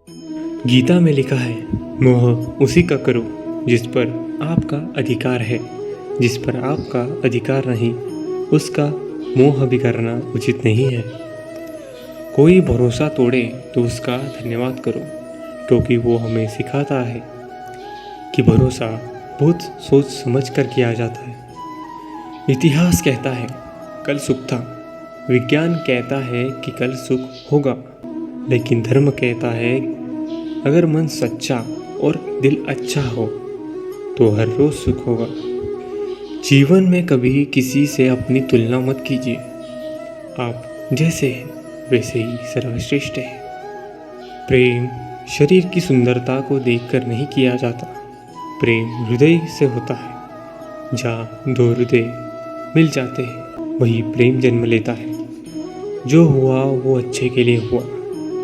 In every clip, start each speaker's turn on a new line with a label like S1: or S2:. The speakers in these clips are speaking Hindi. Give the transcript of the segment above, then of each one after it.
S1: गीता में लिखा है, मोह उसी का करो जिस पर आपका अधिकार है। जिस पर आपका अधिकार नहीं उसका मोह भी करना उचित नहीं है। कोई भरोसा तोड़े तो उसका धन्यवाद करो, क्योंकि वो हमें सिखाता है कि भरोसा बहुत सोच समझ कर किया जाता है। इतिहास कहता है कल सुख था, विज्ञान कहता है कि कल सुख होगा, लेकिन धर्म कहता है अगर मन सच्चा और दिल अच्छा हो तो हर रोज सुख होगा। जीवन में कभी किसी से अपनी तुलना मत कीजिए। आप जैसे हैं वैसे ही सर्वश्रेष्ठ है। प्रेम शरीर की सुंदरता को देखकर नहीं किया जाता, प्रेम हृदय से होता है। जहाँ दो हृदय मिल जाते हैं वही प्रेम जन्म लेता है। जो हुआ वो अच्छे के लिए हुआ,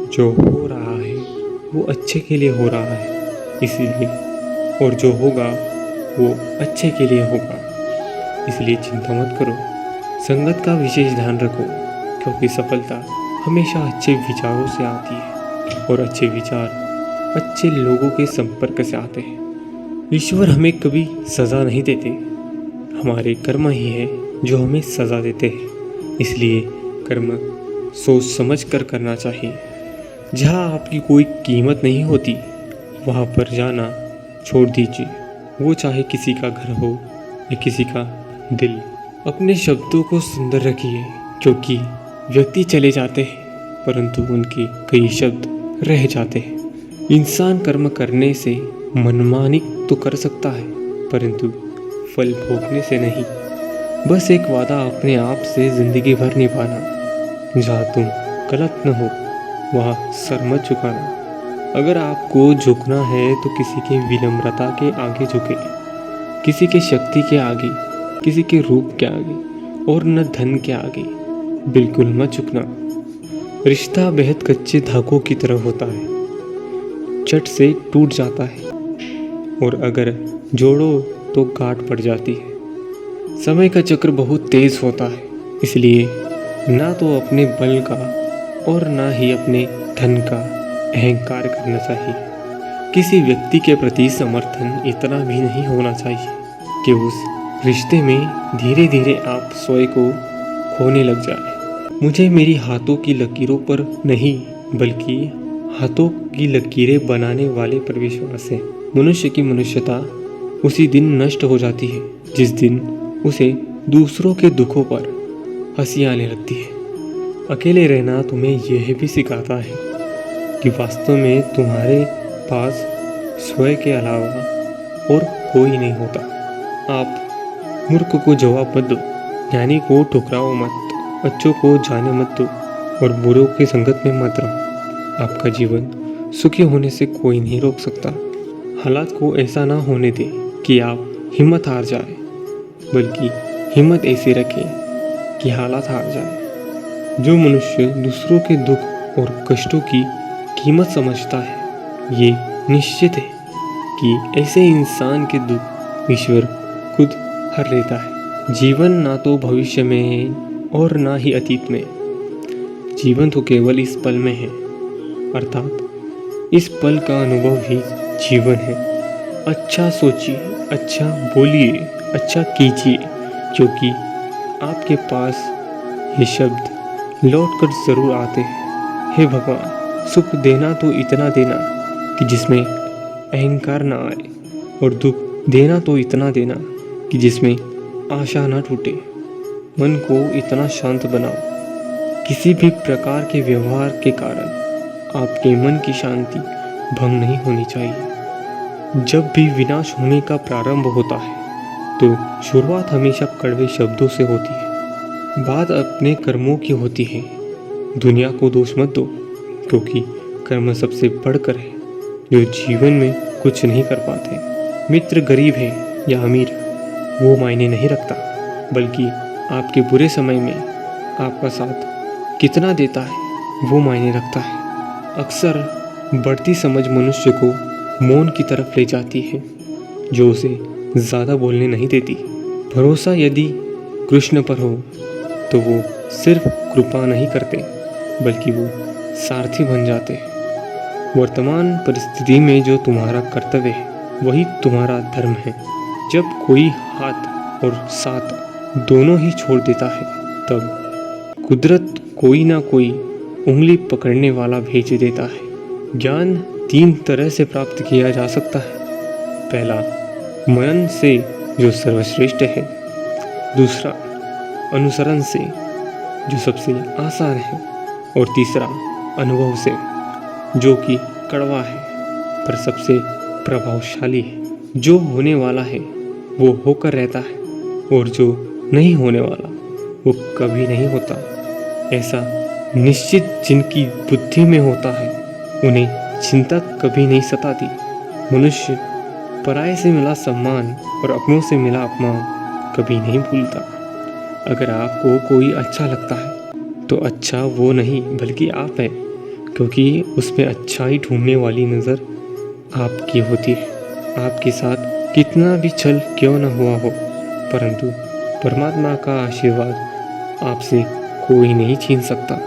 S1: जो हो रहा है वो अच्छे के लिए हो रहा है, इसलिए और जो होगा वो अच्छे के लिए होगा, इसलिए चिंता मत करो। संगत का विशेष ध्यान रखो, क्योंकि सफलता हमेशा अच्छे विचारों से आती है और अच्छे विचार अच्छे लोगों के संपर्क से आते हैं। ईश्वर हमें कभी सज़ा नहीं देते, हमारे कर्म ही हैं जो हमें सज़ा देते हैं। इसलिए कर्म सोच समझ कर करना चाहिए। जहाँ आपकी कोई कीमत नहीं होती वहाँ पर जाना छोड़ दीजिए, वो चाहे किसी का घर हो या किसी का दिल। अपने शब्दों को सुंदर रखिए, क्योंकि व्यक्ति चले जाते हैं परंतु उनके कई शब्द रह जाते हैं। इंसान कर्म करने से मनमानी तो कर सकता है परंतु फल भोगने से नहीं। बस एक वादा अपने आप से ज़िंदगी भर निभाना, जहाँ तुम गलत न हो वहाँ सर मत झुकाना। अगर आपको झुकना है तो किसी के विनम्रता के आगे झुके, किसी के शक्ति के आगे, किसी के रूप के आगे और न धन के आगे बिल्कुल मत झुकना। रिश्ता बेहद कच्चे धागों की तरह होता है, चट से टूट जाता है और अगर जोड़ो तो गांठ पड़ जाती है। समय का चक्र बहुत तेज होता है, इसलिए ना तो अपने बल का और ना ही अपने धन का अहंकार करना चाहिए। किसी व्यक्ति के प्रति समर्थन इतना भी नहीं होना चाहिए कि उस रिश्ते में धीरे धीरे आप स्वयं को खोने लग जाए। मुझे मेरी हाथों की लकीरों पर नहीं बल्कि हाथों की लकीरें बनाने वाले पर विश्वास है। मनुष्य की मनुष्यता उसी दिन नष्ट हो जाती है जिस दिन उसे दूसरों के दुखों पर हंसी आने लगती है। अकेले रहना तुम्हें यह भी सिखाता है कि वास्तव में तुम्हारे पास स्वयं के अलावा और कोई नहीं होता। आप मूर्ख को जवाब मत दो, ज्ञानी को ठुकराओ मत, बच्चों को जाने मत दो और बुरों की संगत में मत रहो। आपका जीवन सुखी होने से कोई नहीं रोक सकता। हालात को ऐसा ना होने दें कि आप हिम्मत हार जाए, बल्कि हिम्मत ऐसी रखें कि हालात हार जाए। जो मनुष्य दूसरों के दुख और कष्टों की कीमत समझता है, ये निश्चित है कि ऐसे इंसान के दुख ईश्वर खुद हर लेता है। जीवन ना तो भविष्य में है और ना ही अतीत में, जीवन तो केवल इस पल में है, अर्थात इस पल का अनुभव ही जीवन है। अच्छा सोचिए, अच्छा बोलिए, अच्छा कीजिए, क्योंकि आपके पास ये शब्द लौट कर ज़रूर आते हैं। हे भगवान, सुख देना तो इतना देना कि जिसमें अहंकार ना आए, और दुख देना तो इतना देना कि जिसमें आशा ना टूटे। मन को इतना शांत बनाओ, किसी भी प्रकार के व्यवहार के कारण आपके मन की शांति भंग नहीं होनी चाहिए। जब भी विनाश होने का प्रारंभ होता है तो शुरुआत हमेशा कड़वे शब्दों से होती है, बात अपने कर्मों की होती है। दुनिया को दोष मत दो, क्योंकि कर्म सबसे बढ़कर है जो जीवन में कुछ नहीं कर पाते। मित्र गरीब है या अमीर वो मायने नहीं रखता, बल्कि आपके बुरे समय में आपका साथ कितना देता है वो मायने रखता है। अक्सर बढ़ती समझ मनुष्य को मौन की तरफ ले जाती है, जो उसे ज़्यादा बोलने नहीं देती। भरोसा यदि कृष्ण पर हो तो वो सिर्फ कृपा नहीं करते, बल्कि वो सारथी बन जाते हैं। वर्तमान परिस्थिति में जो तुम्हारा कर्तव्य है वही तुम्हारा धर्म है। जब कोई हाथ और साथ दोनों ही छोड़ देता है तब कुदरत कोई ना कोई उंगली पकड़ने वाला भेज देता है। ज्ञान 3 तरह से प्राप्त किया जा सकता है। पहला, मनन से जो सर्वश्रेष्ठ है। दूसरा, अनुसरण से जो सबसे आसान है। और तीसरा, अनुभव से जो कि कड़वा है पर सबसे प्रभावशाली है। जो होने वाला है वो होकर रहता है और जो नहीं होने वाला वो कभी नहीं होता। ऐसा निश्चित जिनकी बुद्धि में होता है उन्हें चिंता कभी नहीं सताती। मनुष्य पराये से मिला सम्मान और अपनों से मिला अपमान कभी नहीं भूलता। अगर आपको कोई अच्छा लगता है तो अच्छा वो नहीं बल्कि आप है, क्योंकि उसमें अच्छाई ढूंढने वाली नज़र आपकी होती है। आपके साथ कितना भी छल क्यों न हुआ हो, परंतु परमात्मा का आशीर्वाद आपसे कोई नहीं छीन सकता।